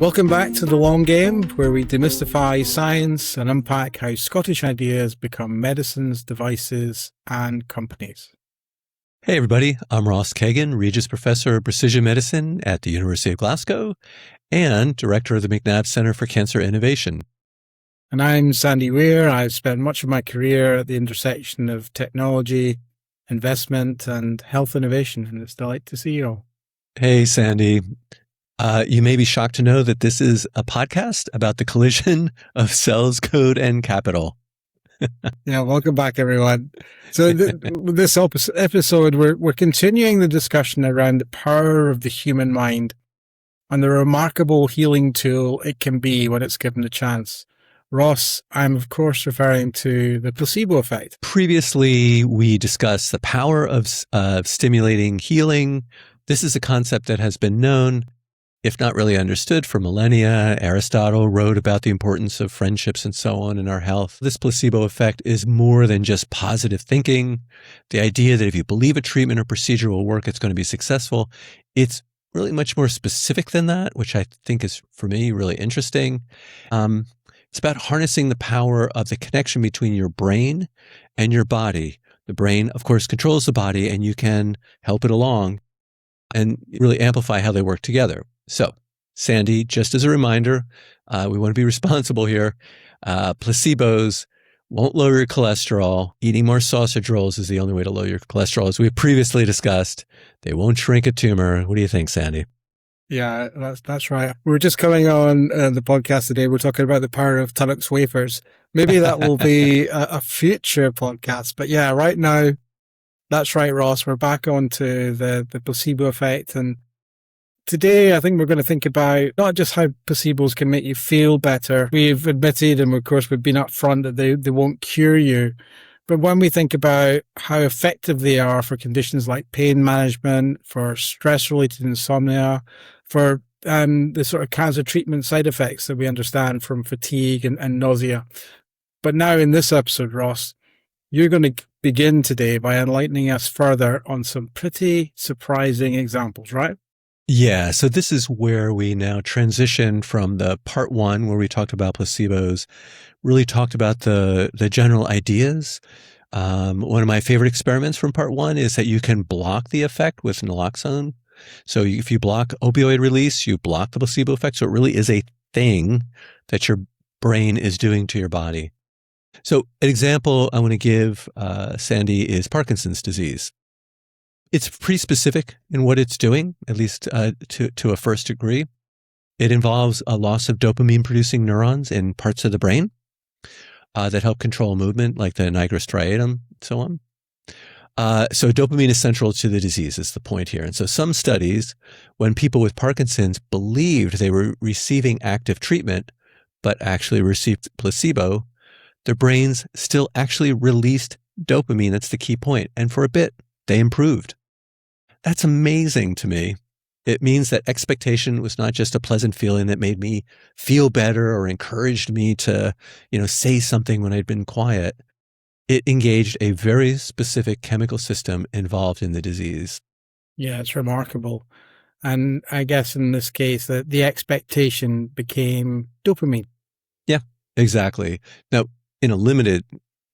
Welcome back to The Long Game, where we demystify science and unpack how Scottish ideas become medicines, devices, and companies. Hey everybody, I'm Ross Cagan, Regis Professor of Precision Medicine at the University of Glasgow and Director of the McNabb Center for Cancer Innovation. And I'm Sandy Weir. I've spent much of my career at the intersection of technology, investment, and health innovation, and it's a delight to see you all. Hey Sandy. You may be shocked to know that this is a podcast about the collision of cells, code, and capital. Yeah, welcome back, everyone. So this episode, we're continuing the discussion around the power of the human mind and the remarkable healing tool it can be when it's given a chance. Ross, I'm of course referring to the placebo effect. Previously, we discussed the power of stimulating healing. This is a concept that has been known, if not really understood, for millennia. Aristotle wrote about the importance of friendships and so on in our health. This placebo effect is more than just positive thinking. The idea that if you believe a treatment or procedure will work, it's going to be successful. It's really much more specific than that, which I think is, for me, really interesting. It's about harnessing the power of the connection between your brain and your body. The brain, of course, controls the body, and you can help it along and really amplify how they work together. So, Sandy, just as a reminder, we want to be responsible here. Placebos won't lower your cholesterol. Eating more sausage rolls is the only way to lower your cholesterol, as we previously discussed. They won't shrink a tumor. What do you think, Sandy? Yeah, that's right. We were just coming on the podcast today. We're talking about the power of Tunnocks wafers. Maybe that will be a future podcast. But yeah, right now, that's right, Ross. We're back onto the placebo effect. And today, I think we're going to think about not just how placebos can make you feel better. We've admitted, and of course, we've been upfront that they won't cure you. But when we think about how effective they are for conditions like pain management, for stress-related insomnia, for the sort of cancer treatment side effects that we understand from fatigue and nausea. But now in this episode, Ross, you're going to begin today by enlightening us further on some pretty surprising examples, right? Yeah, so this is where we now transition from the part one, where we talked about placebos, really talked about the general ideas. One of my favorite experiments from part one is that you can block the effect with naloxone. So if you block opioid release, you block the placebo effect. So it really is a thing that your brain is doing to your body. So an example I want to give, Sandy, is Parkinson's disease. It's pretty specific in what it's doing, at least to a first degree. It involves a loss of dopamine-producing neurons in parts of the brain that help control movement, like the nigra striatum, and so on. So dopamine is central to the disease, is the point here. And so some studies, when people with Parkinson's believed they were receiving active treatment, but actually received placebo, their brains still actually released dopamine. That's the key point. And for a bit, they improved. That's amazing to me. It means that expectation was not just a pleasant feeling that made me feel better or encouraged me to, say something when I'd been quiet. It engaged a very specific chemical system involved in the disease. Yeah, it's remarkable. And I guess in this case, the expectation became dopamine. Yeah, exactly. Now, in a limited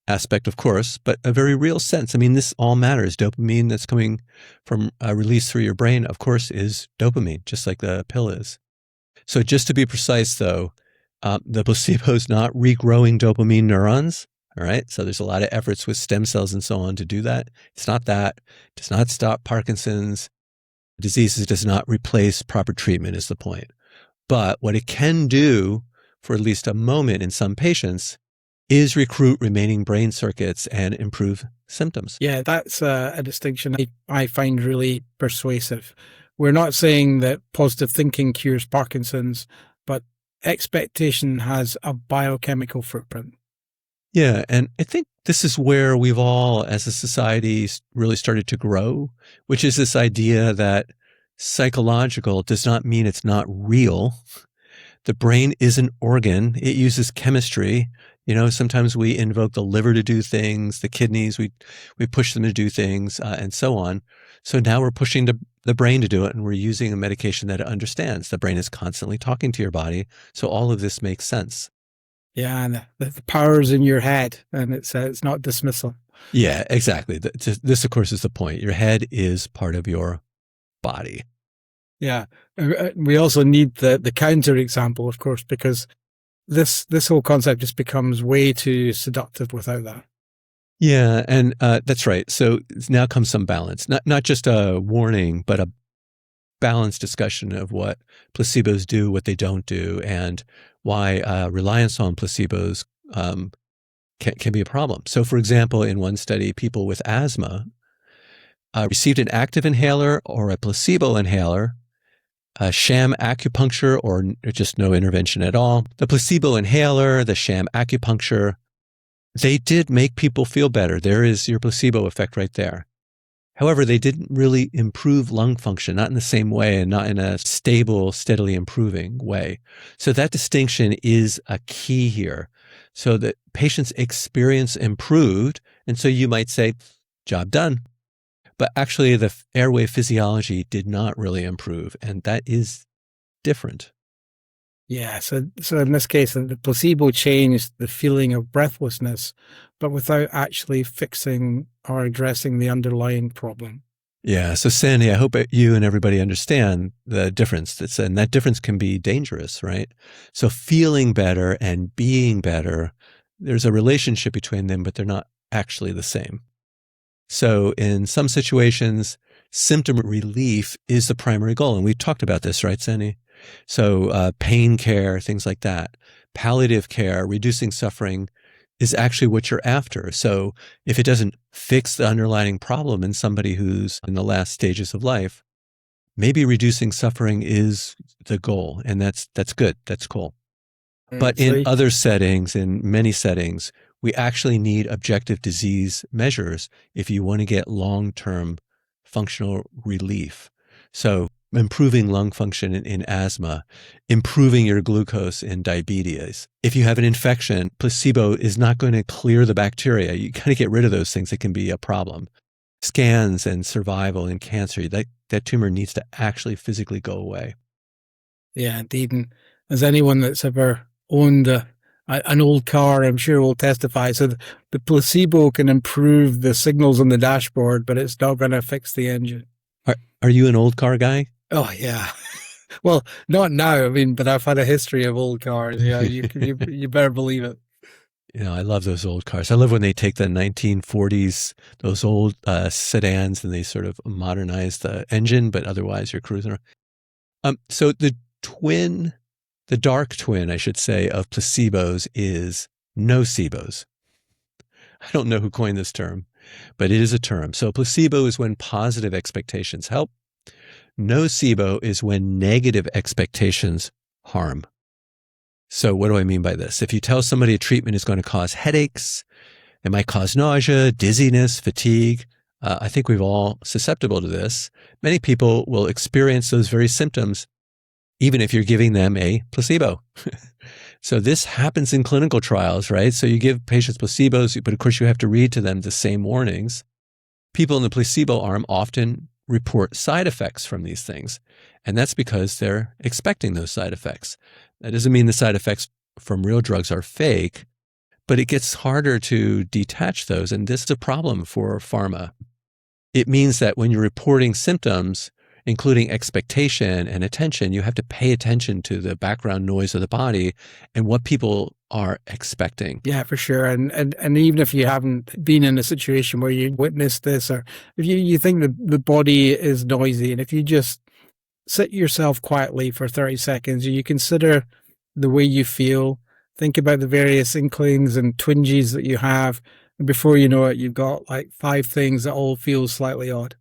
aspect, of course, but a very real sense. I mean, this all matters. Dopamine that's coming from release through your brain, of course, is dopamine, just like the pill is. So just to be precise, though, the placebo is not regrowing dopamine neurons. All right. So there's a lot of efforts with stem cells and so on to do that. It's not that. It does not stop Parkinson's disease. It does not replace proper treatment is the point. But what it can do for at least a moment in some patients is recruit remaining brain circuits and improve symptoms. Yeah, that's a distinction I find really persuasive. We're not saying that positive thinking cures Parkinson's, but expectation has a biochemical footprint. Yeah, and I think this is where we've all, as a society, really started to grow, which is this idea that psychological does not mean it's not real. The brain is an organ. It uses chemistry. Sometimes we invoke the liver to do things, the kidneys, we push them to do things, and so on. So now we're pushing the brain to do it, and we're using a medication that it understands. The brain is constantly talking to your body. So all of this makes sense. Yeah, and the power's in your head, and it's not dismissal. Yeah, exactly. This, of course, is the point. Your head is part of your body. Yeah. We also need the counter example, of course, because this whole concept just becomes way too seductive without that. Yeah, and that's right. So now comes some balance, not just a warning, but a balanced discussion of what placebos do, what they don't do, and why reliance on placebos can be a problem. So, for example, in one study, people with asthma received an active inhaler or a placebo inhaler, a sham acupuncture, or just no intervention at all. The placebo inhaler, the sham acupuncture, they did make people feel better. There is your placebo effect right there. However, they didn't really improve lung function, not in the same way and not in a stable, steadily improving way. So that distinction is a key here. So that patients' experience improved. And so you might say, job done. But actually, the airway physiology did not really improve. And that is different. Yeah, so in this case, the placebo changed the feeling of breathlessness, but without actually fixing or addressing the underlying problem. Yeah. So, Sandy, I hope you and everybody understand the difference. And that difference can be dangerous, right? So feeling better and being better, there's a relationship between them, but they're not actually the same. So in some situations, symptom relief is the primary goal. And we've talked about this, right, Sandy? So pain care, things like that. Palliative care, reducing suffering is actually what you're after. So if it doesn't fix the underlying problem in somebody who's in the last stages of life, maybe reducing suffering is the goal. And that's good. That's cool. But in other settings, in many settings, we actually need objective disease measures if you want to get long-term functional relief. So improving lung function in asthma, improving your glucose in diabetes. If you have an infection, placebo is not going to clear the bacteria. You got to get rid of those things that can be a problem. Scans and survival in cancer, that tumor needs to actually physically go away. Yeah, indeed. And as anyone that's ever owned an old car, I'm sure will testify. So the placebo can improve the signals on the dashboard, but it's not going to fix the engine. Are you an old car guy? Oh, yeah. Well, not now. I mean, but I've had a history of old cars. Yeah, you better believe it. You know, I love those old cars. I love when they take the 1940s, those old sedans, and they sort of modernize the engine, but otherwise you're cruising around. So the dark twin, I should say, of placebos is nocebos. I don't know who coined this term, but it is a term. So placebo is when positive expectations help. Nocebo is when negative expectations harm. So what do I mean by this? If you tell somebody a treatment is going to cause headaches, it might cause nausea, dizziness, fatigue. I think we're all susceptible to this. Many people will experience those very symptoms even if you're giving them a placebo. So this happens in clinical trials, right? So you give patients placebos, but of course you have to read to them the same warnings. People in the placebo arm often report side effects from these things. And that's because they're expecting those side effects. That doesn't mean the side effects from real drugs are fake, but it gets harder to detach those. And this is a problem for pharma. It means that when you're reporting symptoms, including expectation and attention, you have to pay attention to the background noise of the body and what people are expecting. Yeah, for sure. And even if you haven't been in a situation where you witnessed this, or if you think that the body is noisy, and if you just sit yourself quietly for 30 seconds, you consider the way you feel, think about the various inklings and twinges that you have, and before you know it, you've got like 5 things that all feel slightly odd.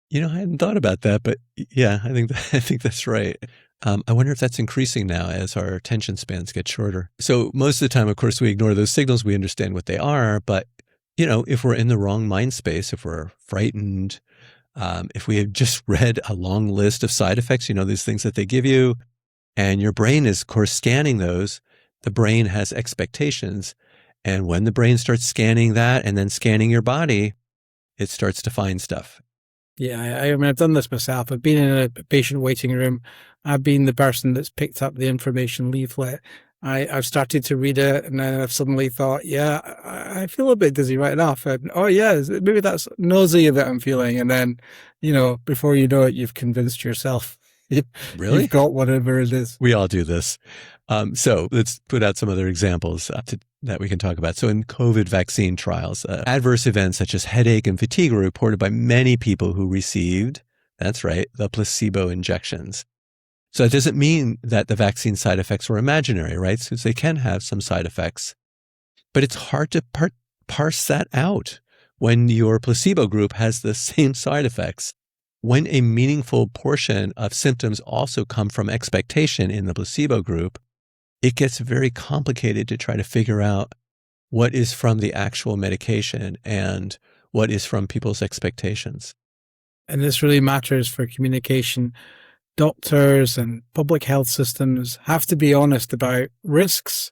You know, I hadn't thought about that, but yeah, I think that's right. I wonder if that's increasing now as our attention spans get shorter. So most of the time, of course, we ignore those signals. We understand what they are, but you know, if we're in the wrong mind space, if we're frightened, if we have just read a long list of side effects, you know, these things that they give you, and your brain is, of course, scanning those. The brain has expectations, and when the brain starts scanning that and then scanning your body, it starts to find stuff. Yeah, I mean, I've done this myself. I've been in a patient waiting room. I've been the person that's picked up the information leaflet. I've started to read it, and then I've suddenly thought, yeah, I feel a bit dizzy right enough. And, oh, yeah, maybe that's nausea that I'm feeling. And then, before you know it, you've convinced yourself you've Really? got whatever it is. We all do this. So let's put out some other examples that we can talk about. So in COVID vaccine trials, adverse events such as headache and fatigue were reported by many people who received, that's right, the placebo injections. So it doesn't mean that the vaccine side effects were imaginary, right? Because they can have some side effects. But it's hard to parse that out when your placebo group has the same side effects. When a meaningful portion of symptoms also come from expectation in the placebo group, it gets very complicated to try to figure out what is from the actual medication and what is from people's expectations. And this really matters for communication. Doctors and public health systems have to be honest about risks,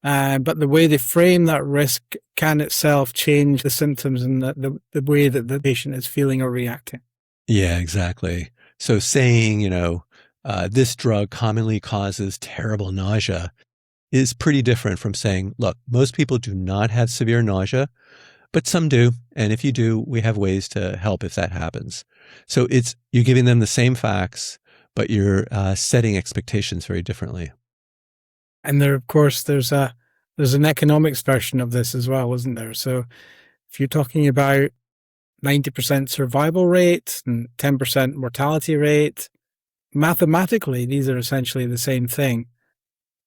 but the way they frame that risk can itself change the symptoms and the way that the patient is feeling or reacting. Yeah, exactly. So saying, this drug commonly causes terrible nausea is pretty different from saying, look, most people do not have severe nausea, but some do. And if you do, we have ways to help if that happens. So you're giving them the same facts, but you're setting expectations very differently. And of course, there's an economics version of this as well, isn't there? So if you're talking about 90% survival rate and 10% mortality rate, mathematically, these are essentially the same thing,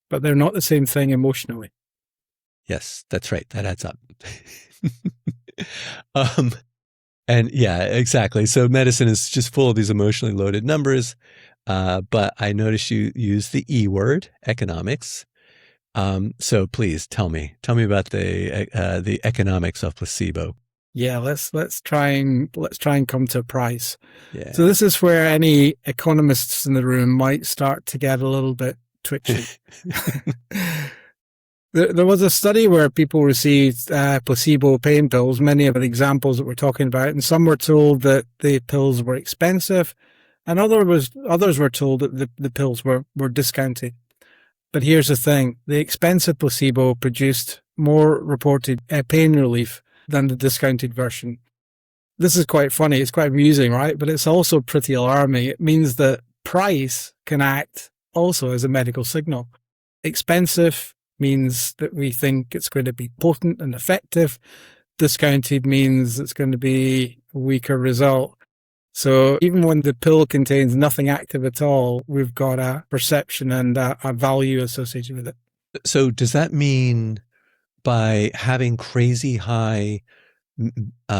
but they're not the same thing emotionally. Yes, that's right. That adds up. And yeah, exactly. So medicine is just full of these emotionally loaded numbers. But I noticed you use the E word, economics. So please tell me about the economics of placebo. Yeah, let's try and come to a price. Yeah. So this is where any economists in the room might start to get a little bit twitchy. There was a study where people received placebo pain pills, many of the examples that we're talking about, and some were told that the pills were expensive, and others were told that the pills were discounted. But here's the thing: the expensive placebo produced more reported pain relief than the discounted version. This is quite funny. It's quite amusing, right? But it's also pretty alarming. It means that price can act also as a medical signal. Expensive means that we think it's going to be potent and effective. Discounted means it's going to be a weaker result. So even when the pill contains nothing active at all, we've got a perception and a value associated with it. So does that mean by having crazy high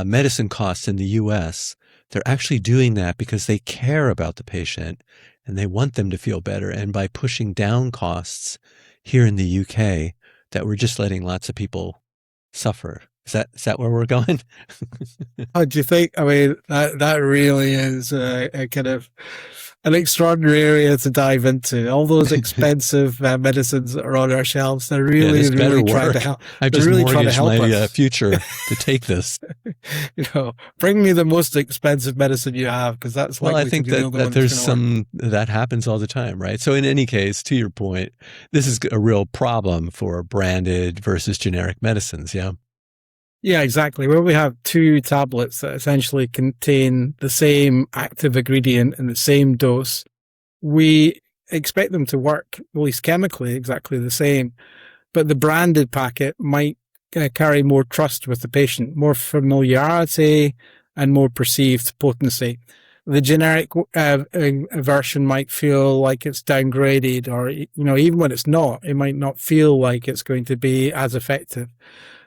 medicine costs in the US, they're actually doing that because they care about the patient and they want them to feel better, and by pushing down costs here in the UK, that we're just letting lots of people suffer? Is that where we're going? How do you think? I mean, that really is a kind of an extraordinary area to dive into. All those expensive medicines that are on our shelves, they're really trying to help. I've just mortgaged my future to take this. Bring me the most expensive medicine you have, because that's likely I think to be the only one there's that happens all the time, right? So in any case, to your point, this is a real problem for branded versus generic medicines. Yeah. Yeah, exactly. Where we have two tablets that essentially contain the same active ingredient in the same dose, we expect them to work, at least chemically, exactly the same. But the branded packet might carry more trust with the patient, more familiarity, and more perceived potency. The generic version might feel like it's downgraded, or even when it's not, it might not feel like it's going to be as effective.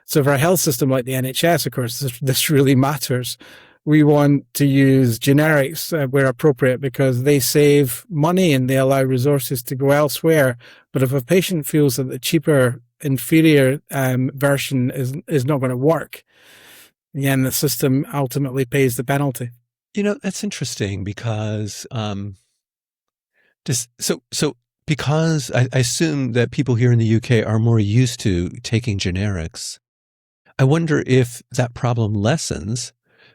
So for a health system like the NHS, of course, this really matters. We want to use generics where appropriate because they save money and they allow resources to go elsewhere. But if a patient feels that the cheaper, inferior version is not going to work, again, the system ultimately pays the penalty. That's interesting because because I assume that people here in the UK are more used to taking generics. I wonder if that problem lessens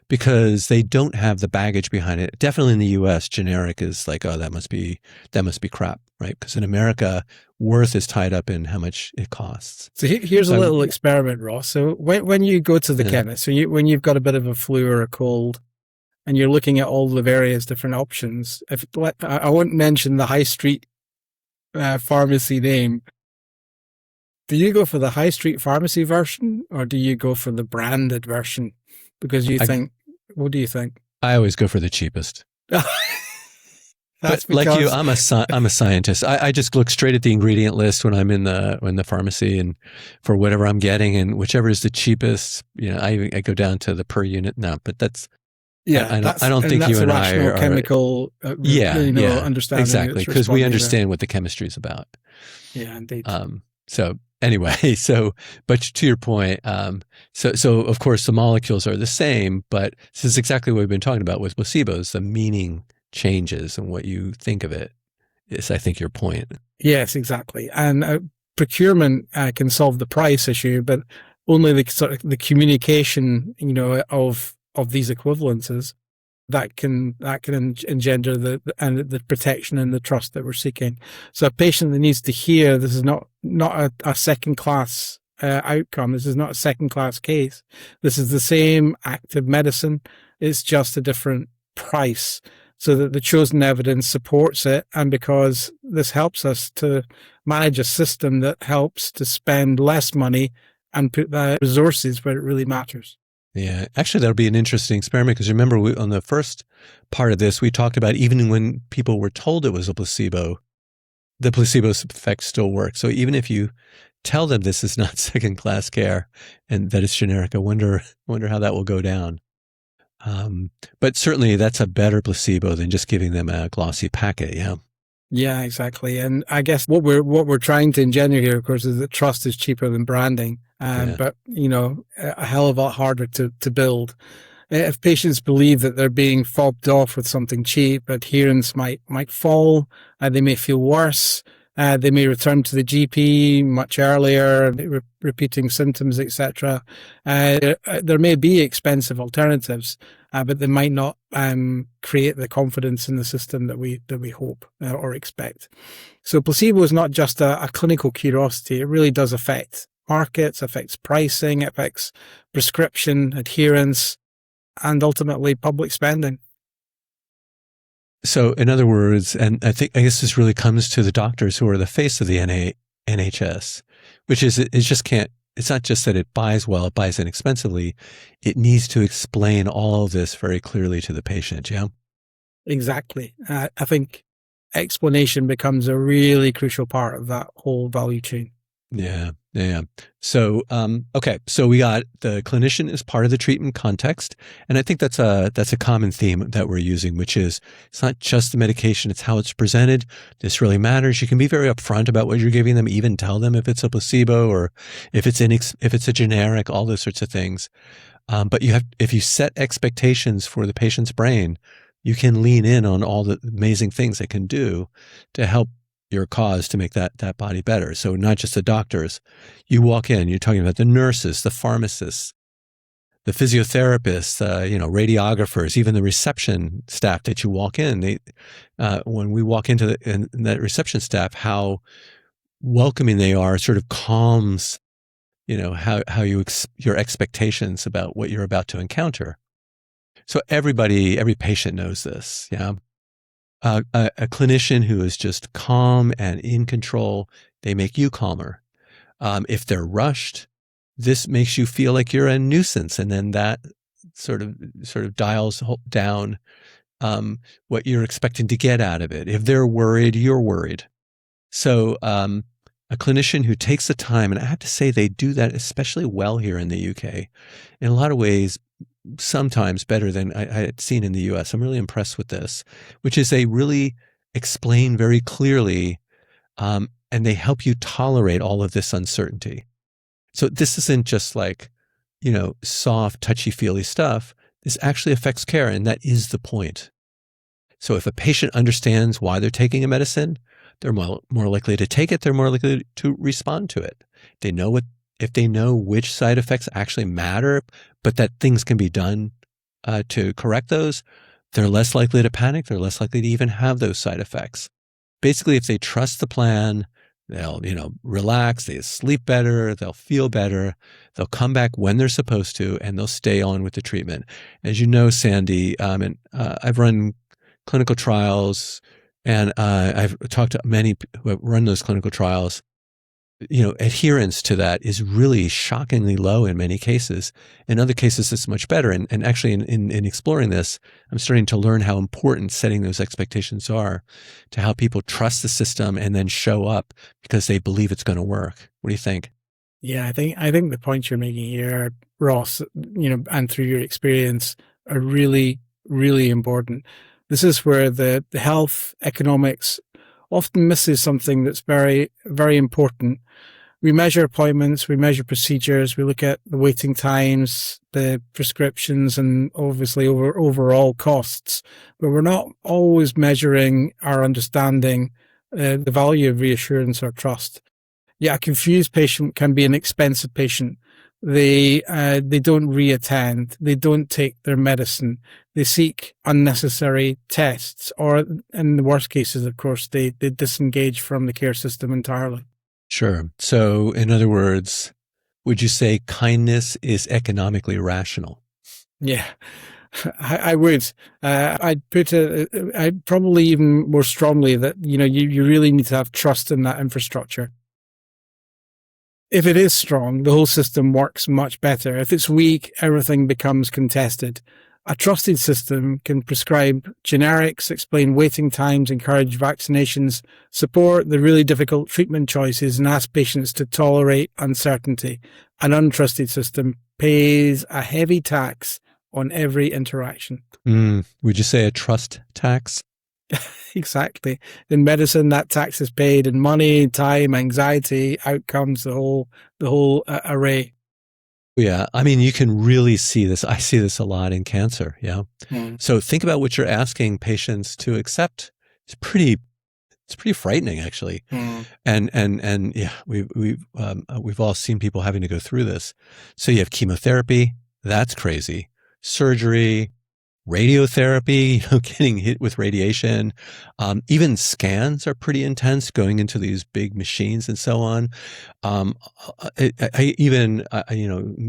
because they don't have the baggage behind it. Definitely in the US, generic is like, oh, that must be crap, right? Because in America, worth is tied up in how much it costs. So here's a little experiment, Ross. So when you go to the chemist, so when you've got a bit of a flu or a cold, and you're looking at all the various different options, I won't mention the high street pharmacy name. Do you go for the high street pharmacy version, or do you go for the branded version? Because what do you think? I always go for the cheapest. But like you, I'm a scientist. I just look straight at the ingredient list when I'm in the pharmacy, and for whatever I'm getting, and whichever is the cheapest, I go down to the per unit. No, but that's I don't think you and I are chemical. Understanding exactly, because we understand what the chemistry is about. Yeah, indeed. So anyway, but to your point, so of course the molecules are the same, but this is exactly what we've been talking about with placebos. The meaning changes and what you think of it is, I think, your point. Yes, exactly. And procurement can solve the price issue, but only the communication, of these equivalences that can engender the protection and the trust that we're seeking. So a patient that needs to hear this is not a second class outcome. This is not a second class case. This is the same active medicine. It's just a different price, so that the chosen evidence supports it. And because this helps us to manage a system that helps to spend less money and put the resources where it really matters. Yeah, actually, that'll be an interesting experiment, because remember, on the first part of this, we talked about even when people were told it was a placebo, the placebo effect still works. So even if you tell them this is not second-class care and that it's generic, I wonder how that will go down. But certainly, that's a better placebo than just giving them a glossy packet. Yeah. Yeah, exactly. And I guess what we're trying to engender here, of course, is that trust is cheaper than branding, but a hell of a lot harder to build. If patients believe that they're being fobbed off with something cheap, adherence might fall. They may feel worse. They may return to the GP much earlier, repeating symptoms, etc. There may be expensive alternatives, but they might not create the confidence in the system that we hope or expect. So placebo is not just a clinical curiosity. It really does affect markets, affects pricing, affects prescription, adherence, and ultimately public spending. So in other words, and I guess this really comes to the doctors who are the face of the NHS, which is it's not just that it buys well, it buys inexpensively. It needs to explain all of this very clearly to the patient. Yeah. Exactly. I think explanation becomes a really crucial part of that whole value chain. Yeah. So, okay. So we got the clinician as part of the treatment context. And I think that's a common theme that we're using, which is it's not just the medication, it's how it's presented. This really matters. You can be very upfront about what you're giving them, even tell them if it's a placebo or if it's a generic, all those sorts of things. But if you set expectations for the patient's brain, you can lean in on all the amazing things it can do to help your cause to make that body better. So not just the doctors. You walk in, you're talking about the nurses, the pharmacists, the physiotherapists, radiographers, even the reception staff that you walk in. When we walk into that reception staff, how welcoming they are sort of calms, how your expectations about what you're about to encounter. So every patient knows this. Yeah. A clinician who is just calm and in control, they make you calmer. If they're rushed, this makes you feel like you're a nuisance, and then that sort of dials down what you're expecting to get out of it. If they're worried, you're worried. So a clinician who takes the time, and I have to say they do that especially well here in the UK, in a lot of ways, sometimes better than I had seen in the US. I'm really impressed with this, which is they really explain very clearly, and they help you tolerate all of this uncertainty. So this isn't just like, soft, touchy-feely stuff. This actually affects care, and that is the point. So if a patient understands why they're taking a medicine, they're more likely to take it. They're more likely to respond to it. If they know which side effects actually matter, but that things can be done to correct those, they're less likely to panic. They're less likely to even have those side effects. Basically, if they trust the plan, they'll, relax, they sleep better, they'll feel better, they'll come back when they're supposed to, and they'll stay on with the treatment. As you know, Sandy, I've run clinical trials, and I've talked to many who have run those clinical trials. Adherence to that is really shockingly low in many cases. In other cases, it's much better. And actually, in exploring this, I'm starting to learn how important setting those expectations are to how people trust the system and then show up because they believe it's going to work. What do you think? Yeah, I think the points you're making here, Ross, and through your experience, are really, really important. This is where the health economics often misses something that's very, very important. We measure appointments, we measure procedures, we look at the waiting times, the prescriptions, and obviously overall costs. But we're not always measuring our understanding, the value of reassurance or trust. Yeah, a confused patient can be an expensive patient. They don't reattend. They don't take their medicine. They seek unnecessary tests, or in the worst cases, of course, they disengage from the care system entirely. Sure. So, in other words, would you say kindness is economically rational? Yeah, I would. I'd put I'd probably even more strongly that, you really need to have trust in that infrastructure. If it is strong, the whole system works much better. If it's weak, everything becomes contested. A trusted system can prescribe generics, explain waiting times, encourage vaccinations, support the really difficult treatment choices, and ask patients to tolerate uncertainty. An untrusted system pays a heavy tax on every interaction. Would you say a trust tax? Exactly. In medicine, that tax is paid in money, time, anxiety, outcomes, the whole array. Yeah. I mean, you can really see this. I see this a lot in cancer. Yeah. So think about what you're asking patients to accept. It's pretty frightening, actually. And yeah, we've all seen people having to go through this. So you have chemotherapy. That's crazy. Surgery, radiotherapy, getting hit with radiation. Even scans are pretty intense, going into these big machines and so on. Now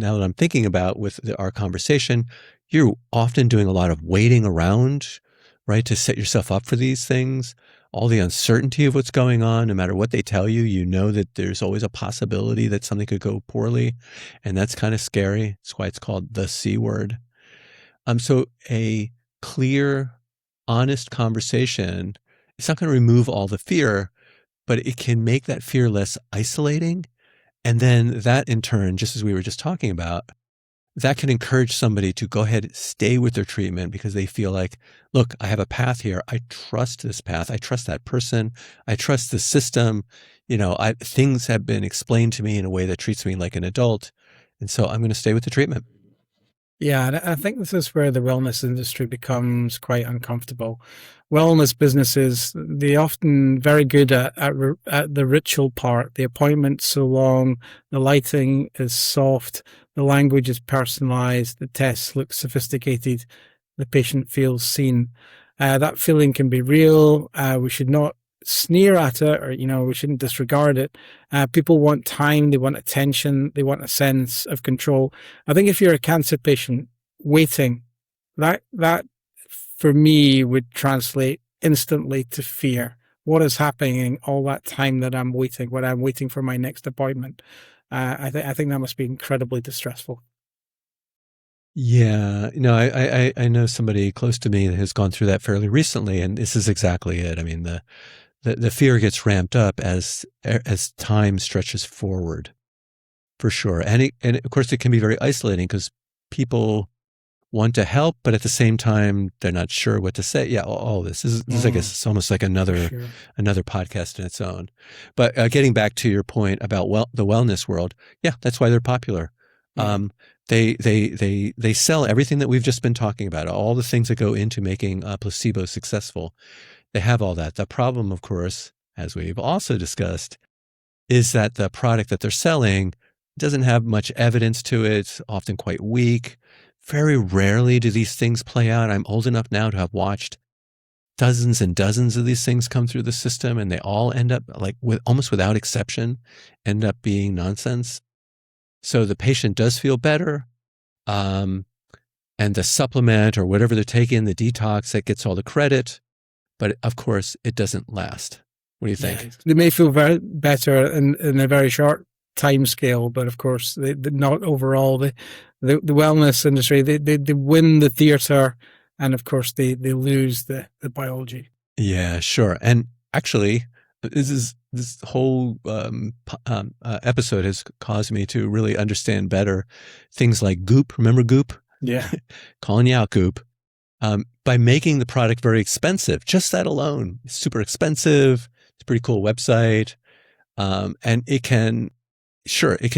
that I'm thinking about with our conversation, you're often doing a lot of waiting around, right, to set yourself up for these things. All the uncertainty of what's going on, no matter what they tell you, you know that there's always a possibility that something could go poorly. And that's kind of scary. That's why it's called the C word. So a clear, honest conversation, it's not going to remove all the fear, but it can make that fear less isolating. And then that in turn, just as we were just talking about, that can encourage somebody to go ahead, stay with their treatment because they feel like, look, I have a path here. I trust this path. I trust that person. I trust the system. Things have been explained to me in a way that treats me like an adult. And so I'm going to stay with the treatment. Yeah, and I think this is where the wellness industry becomes quite uncomfortable. Wellness businesses, they often very good at the ritual part. The appointment's so long, the lighting is soft, the language is personalized, the tests look sophisticated, the patient feels seen. That feeling can be real. We should not sneer at it, or we shouldn't disregard it. People want time, they want attention, they want a sense of control. I think if you're a cancer patient waiting, that for me would translate instantly to fear. What is happening all that time that I'm waiting, when I'm waiting for my next appointment? I think that must be incredibly distressful. Yeah, I know somebody close to me that has gone through that fairly recently, and this is exactly it. I mean, the fear gets ramped up as time stretches forward, for sure. And of course, it can be very isolating because people want to help, but at the same time, they're not sure what to say. Yeah, all this is I guess it's almost like another podcast in its own. But getting back to your point about the wellness world, yeah, that's why they're popular. They sell everything that we've just been talking about, all the things that go into making placebo successful. They have all that. The problem, of course, as we've also discussed, is that the product that they're selling doesn't have much evidence to it. It's often quite weak, Very rarely do these things play out. I'm old enough now to have watched dozens and dozens of these things come through the system, and they all end up, like, with almost without exception, end up being nonsense. So the patient does feel better, and the supplement or whatever they're taking, the detox, that gets all the credit. But of course, it doesn't last. What do you think? Yeah. They may feel very better in a very short time scale, but of course, they not overall. The wellness industry, they win the theater, and of course, they lose the biology. Yeah, sure. And actually, this whole episode has caused me to really understand better things like Goop. Remember Goop? Yeah. Calling you out, Goop. By making the product very expensive, just that alone, it's super expensive. It's a pretty cool website. And it can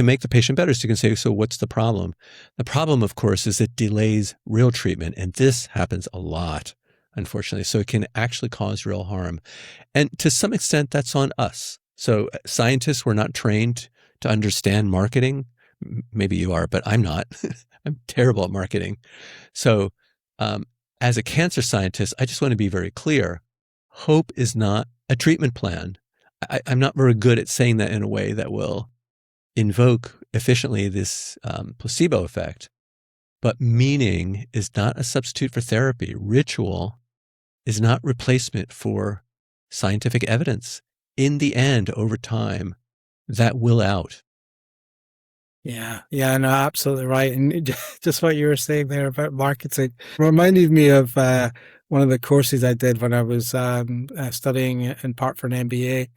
make the patient better. So you can say, so what's the problem? The problem, of course, is it delays real treatment. And this happens a lot, unfortunately. So it can actually cause real harm. And to some extent, that's on us. So scientists were not trained to understand marketing. Maybe you are, but I'm not. I'm terrible at marketing. So as a cancer scientist, I just want to be very clear. Hope is not a treatment plan. I'm not very good at saying that in a way that will invoke efficiently this placebo effect. But meaning is not a substitute for therapy. Ritual is not replacement for scientific evidence. In the end, over time, that will out. Yeah, no, absolutely right. And just what you were saying there about marketing reminded me of one of the courses I did when I was studying in part for an MBA.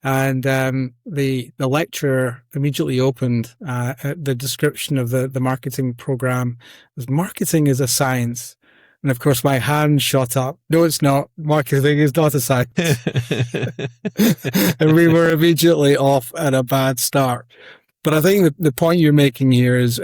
And the lecturer immediately opened the description of the marketing program as marketing is a science. And of course, my hand shot up. No, it's not. Marketing is not a science. And we were immediately off at a bad start. But I think the point you're making here is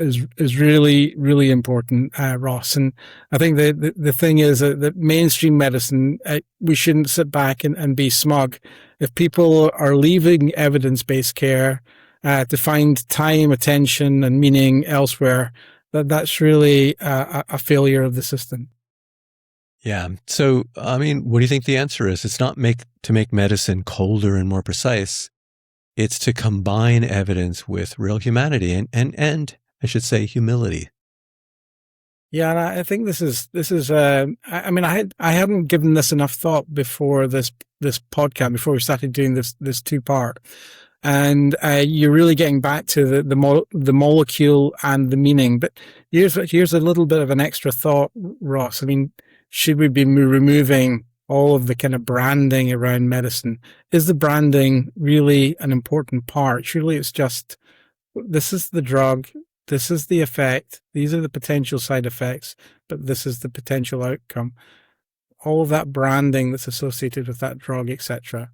really, really important, Ross. And I think the thing is that mainstream medicine, we shouldn't sit back and be smug. If people are leaving evidence-based care to find time, attention, and meaning elsewhere, that's really a failure of the system. Yeah. So, I mean, what do you think the answer is? It's not to make medicine colder and more precise. It's to combine evidence with real humanity and I should say humility. Yeah, and I think this is. I mean, I hadn't given this enough thought before this podcast, before we started doing this 2-part, and you're really getting back to the molecule and the meaning. But here's a little bit of an extra thought, Ross. I mean, should we be removing all of the kind of branding around medicine? Is the branding really an important part? Surely it's just, this is the drug, this is the effect, these are the potential side effects, but this is the potential outcome. All of that branding that's associated with that drug, etc.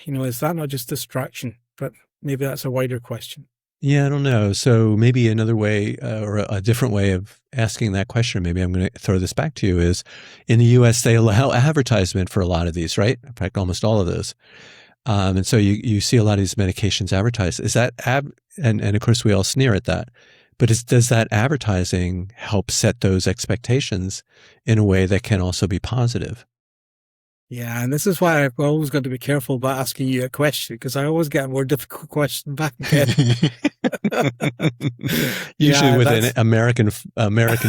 Is that not just distraction? But maybe that's a wider question. Yeah, I don't know. So maybe another way or a different way of asking that question, maybe I'm going to throw this back to you, is in the US, they allow advertisement for a lot of these, right? In fact, almost all of those. And so you see a lot of these medications advertised. Is that, and of course we all sneer at that, but does that advertising help set those expectations in a way that can also be positive? Yeah, and this is why I've always got to be careful about asking you a question, because I always get a more difficult question back again. Usually with an American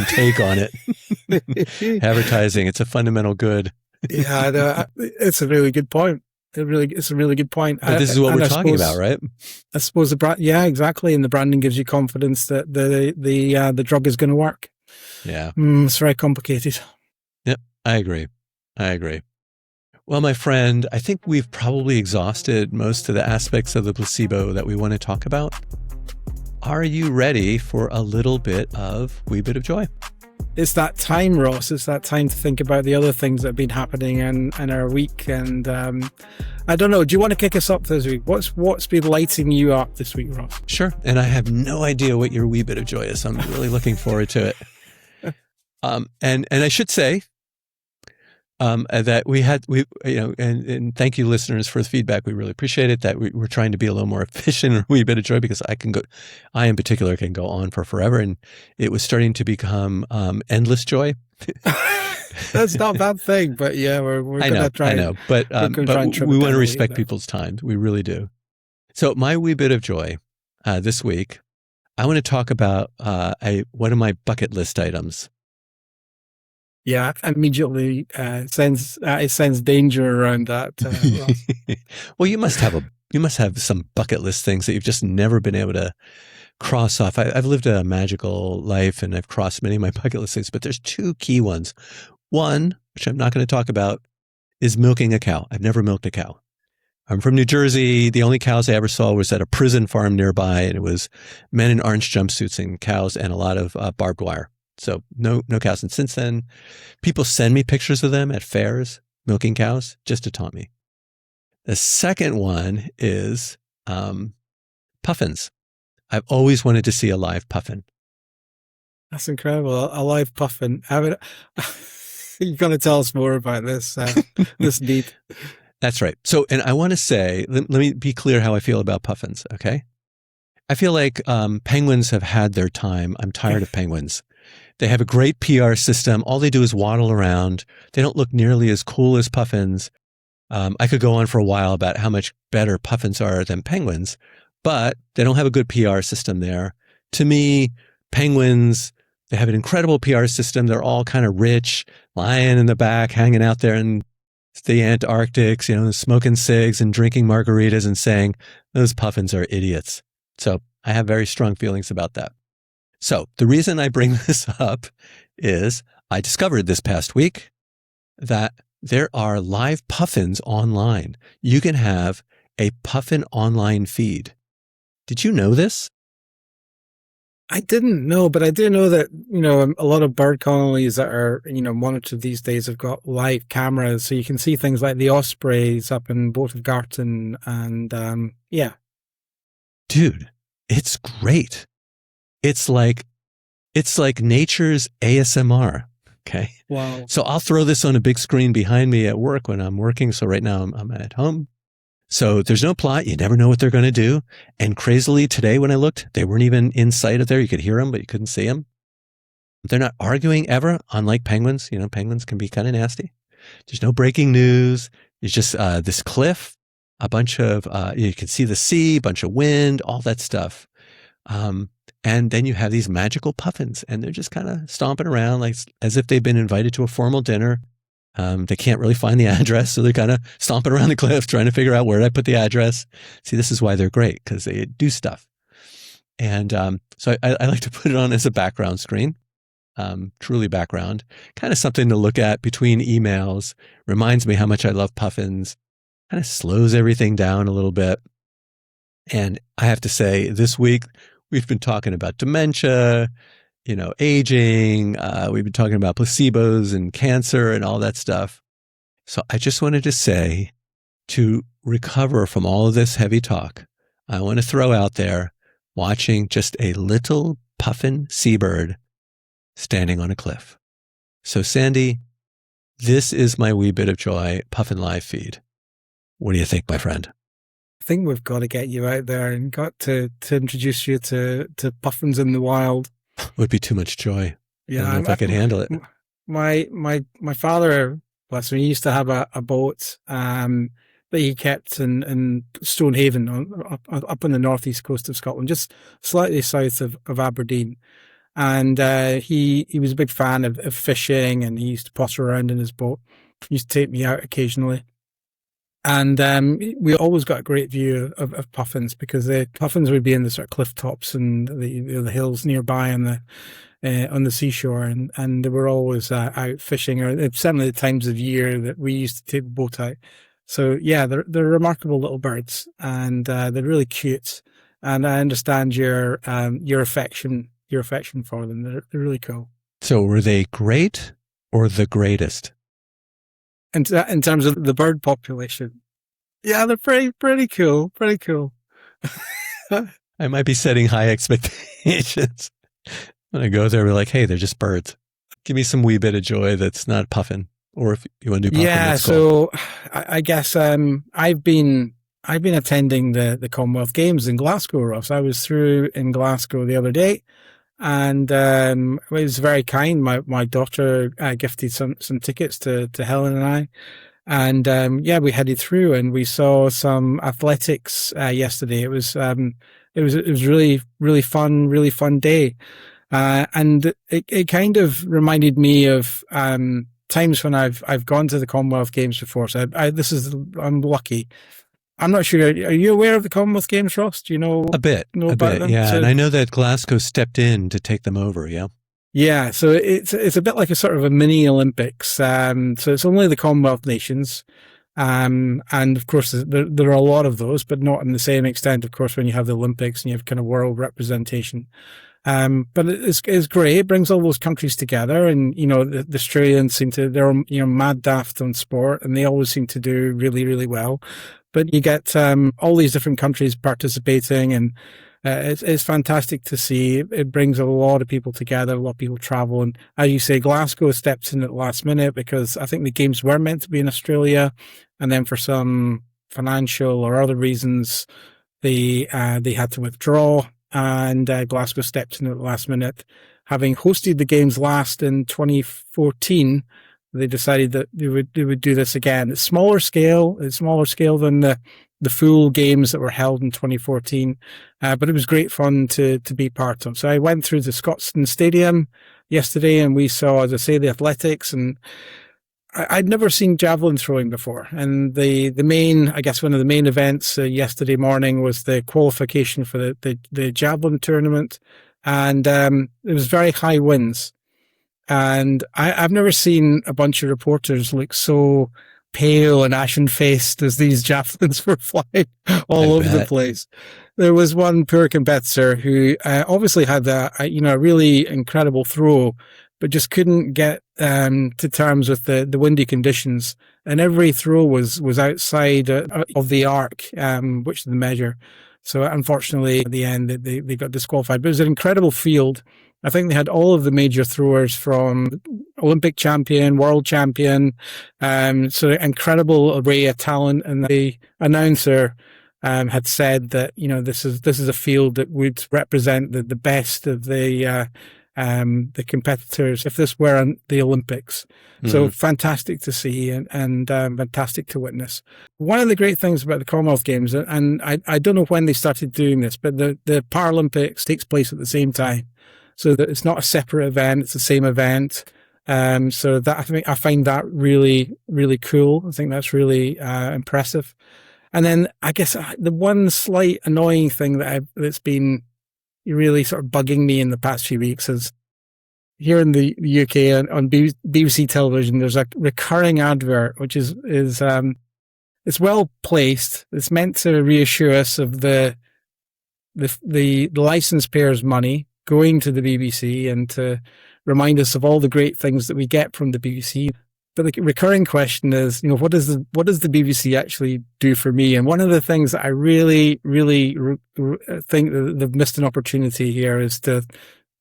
take on it. Advertising, it's a fundamental good. Yeah, it's a really good point. It's a really good point. But this is what we're talking about, right? I suppose yeah, exactly. And the branding gives you confidence that the drug is going to work. Yeah. It's very complicated. Yep, I agree. Well, my friend, I think we've probably exhausted most of the aspects of the placebo that we want to talk about. Are you ready for a little bit of wee bit of joy? It's that time, Ross. It's that time to think about the other things that have been happening in our week. And I don't know, do you want to kick us up this week? What's been lighting you up this week, Ross? Sure. And I have no idea what your wee bit of joy is. So I'm really looking forward to it. And I should say, that and thank you listeners for the feedback. We really appreciate it, that we're trying to be a little more efficient and a wee bit of joy, because I in particular can go on for forever. And it was starting to become endless joy. That's not a bad thing, but yeah, we're going to try. I know, but we want to respect people's time. We really do. So my wee bit of joy this week, I want to talk about one of my bucket list items. Yeah, immediately it sends danger around that. Well, you must have some bucket list things that you've just never been able to cross off. I've lived a magical life and I've crossed many of my bucket list things, but there's two key ones. One, which I'm not going to talk about, is milking a cow. I've never milked a cow. I'm from New Jersey. The only cows I ever saw was at a prison farm nearby, and it was men in orange jumpsuits and cows and a lot of barbed wire. So no cows. And since then, people send me pictures of them at fairs milking cows just to taunt me. The second one is puffins. I've always wanted to see a live puffin. That's incredible. A live puffin. You're going to tell us more about this, this need. That's right. So, and I want to say, let me be clear how I feel about puffins, okay? I feel like penguins have had their time. I'm tired of penguins. They have a great PR system. All they do is waddle around. They don't look nearly as cool as puffins. I could go on for a while about how much better puffins are than penguins, but they don't have a good PR system there. To me, penguins, they have an incredible PR system. They're all kind of rich, lying in the back, hanging out there in the Antarctics, smoking cigs and drinking margaritas and saying, those puffins are idiots. So I have very strong feelings about that. So the reason I bring this up is I discovered this past week that there are live puffins online. You can have a puffin online feed. Did you know this? I didn't know, but I do know that, a lot of bird colonies that are, monitored these days have got live cameras. So you can see things like the ospreys up in Bothgarten and, yeah. Dude, it's great. It's like nature's ASMR. Okay. Wow. So I'll throw this on a big screen behind me at work when I'm working. So right now I'm at home. So there's no plot. You never know what they're going to do. And crazily today when I looked, they weren't even in sight of there. You could hear them, but you couldn't see them. They're not arguing ever, unlike penguins. Penguins can be kind of nasty. There's no breaking news. It's just this cliff, a bunch of, you can see the sea, a bunch of wind, all that stuff. And then you have these magical puffins, and they're just kind of stomping around like as if they've been invited to a formal dinner. They can't really find the address, so they're kind of stomping around the cliff trying to figure out where I put the address. See, this is why they're great, because they do stuff. And so I like to put it on as a background screen, truly background, kind of something to look at between emails, reminds me how much I love puffins, kind of slows everything down a little bit. And I have to say, this week, we've been talking about dementia, aging. We've been talking about placebos and cancer and all that stuff. So I just wanted to say, to recover from all of this heavy talk, I want to throw out there watching just a little puffin seabird standing on a cliff. So Sandy, this is my wee bit of joy, Puffin Live feed. What do you think, my friend? I think we've got to get you out there and got to introduce you to puffins in the wild. Would be too much joy. Yeah, I don't know if I could handle it. My father, bless him, he used to have a boat that he kept in Stonehaven, up on the northeast coast of Scotland, just slightly south of Aberdeen. And he was a big fan of fishing, and he used to potter around in his boat. He used to take me out occasionally. And we always got a great view of puffins, because the puffins would be in the sort of cliff tops and the hills nearby on the seashore, and they were always out fishing, or certainly the times of year that we used to take the boat out. So yeah, they're remarkable little birds, and they're really cute. And I understand your affection for them. They're really cool. So were they great or the greatest? In terms of the bird population, yeah, they're pretty cool. Pretty cool. I might be setting high expectations. When I go there, we're like, hey, they're just birds. Give me some wee bit of joy that's not puffin. or if you want to do Parkland, Yeah, that's cool. so I guess I've been attending the Commonwealth Games in Glasgow, Ross. I was through in Glasgow the other day, and it was very kind. My daughter gifted some tickets to Helen and I, and yeah, we headed through and we saw some athletics yesterday. It was really fun day. And it kind of reminded me of times when I've gone to the Commonwealth Games before. So I'm lucky. I'm not sure. Are you aware of the Commonwealth Games, Ross? Do you know A about bit, them? yeah. And So I know that Glasgow stepped in to take them over. Yeah, yeah, so it's a bit like a sort of a mini Olympics. So it's only the Commonwealth nations. And of course, there are a lot of those, but not in the same extent, of course, when you have the Olympics and you have kind of world representation. But it's great. It brings all those countries together, and the Australians they're mad daft on sport, and they always seem to do really really well. But you get all these different countries participating, and it's fantastic to see. It brings a lot of people together. A lot of people travel, and as you say, Glasgow steps in at the last minute because I think the games were meant to be in Australia, and then for some financial or other reasons, they had to withdraw, and Glasgow stepped in at the last minute. Having hosted the games last in 2014, they decided that they would do this again. It's smaller scale. It's smaller scale than the full games that were held in 2014, but it was great fun to be part of. So I went through the Scotstoun Stadium yesterday, and we saw, as I say, the athletics, and I'd never seen javelin throwing before. And the main, I guess, one of the main events yesterday morning was the qualification for the javelin tournament, and it was very high winds. And I've never seen a bunch of reporters look so pale and ashen faced as these javelins were flying I all over the bet. place. There was one poor competitor who obviously had a really incredible throw, but just couldn't get to terms with the windy conditions. And every throw was outside of the arc, which is the measure. So unfortunately, at the end, they got disqualified. But it was an incredible field. I think they had all of the major throwers from Olympic champion, world champion, so incredible array of talent. And the announcer had said that this is a field that would represent the best of the competitors if this were the Olympics. So fantastic to see and fantastic to witness. One of the great things about the Commonwealth Games, and I don't know when they started doing this, but the Paralympics takes place at the same time. So that it's not a separate event, it's the same event. So that I find that really, really cool. I think that's really impressive. And then I guess the one slight annoying thing that's been really sort of bugging me in the past few weeks is here in the UK on BBC television, there's a recurring advert, which is it's well placed. It's meant to reassure us of the license payers' money going to the BBC and to remind us of all the great things that we get from the BBC. But the recurring question is, what does the BBC actually do for me? And one of the things that I really, really think that they've missed an opportunity here is to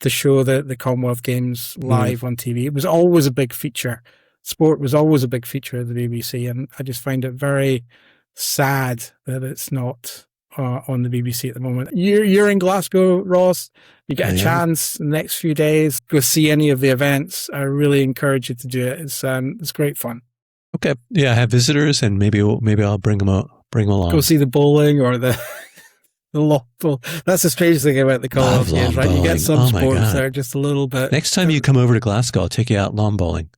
show the Commonwealth Games live on TV. It was always a big feature. Sport was always a big feature of the BBC, and I just find it very sad that it's not on the BBC at the moment. You're in Glasgow, Ross. You get a chance in the next few days, go see any of the events. I really encourage you to do it. It's great fun. Okay, yeah, I have visitors, and maybe I'll bring them along. Go see the bowling or the lawn bowl. That's the strange thing about the Commonwealth Games, right? You get some sports that are just a little bit. Next time you come over to Glasgow, I'll take you out lawn bowling.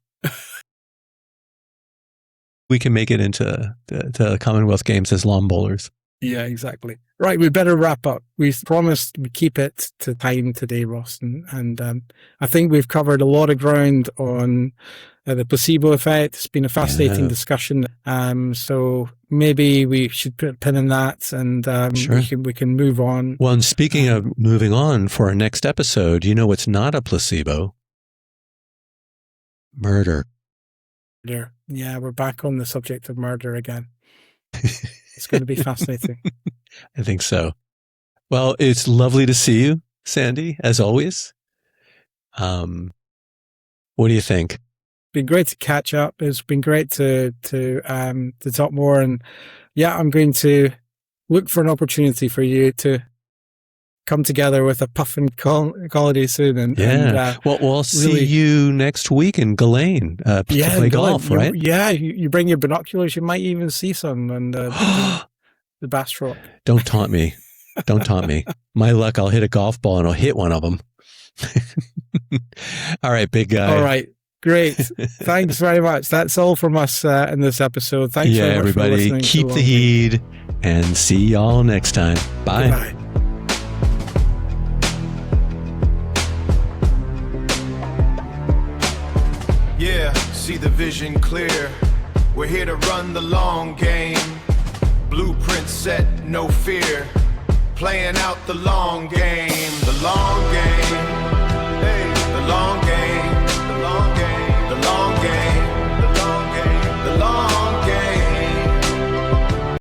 We can make it into the Commonwealth Games as lawn bowlers. Yeah, exactly. Right, we better wrap up. We promised we keep it to time today, Ross, and I think we've covered a lot of ground on the placebo effect. It's been a fascinating discussion. So maybe we should put a pin in that, and we can move on. Well, and speaking of moving on, for our next episode, what's not a placebo? Murder. Yeah, we're back on the subject of murder again. It's going to be fascinating. I think so. Well, it's lovely to see you, Sandy, as always. What do you think? been great to catch up. It's been great to talk more. And yeah, I'm going to look for an opportunity for you to come together with a puffin colony soon. And well, we'll see you next week in Ghislaine to play golf, right? You bring your binoculars. You might even see some and the bass rock. Don't taunt me. Don't taunt me. My luck, I'll hit a golf ball and I'll hit one of them. All right, big guy. All right. Great. Thanks very much. That's all from us in this episode. Thanks very much everybody. For listening. Keep the heed and see y'all next time. Bye. Goodbye. Yeah, see the vision clear. We're here to run the long game. Blueprint set, no fear. Playing out the long game. The long game. Hey, the long game. The long game. The long game.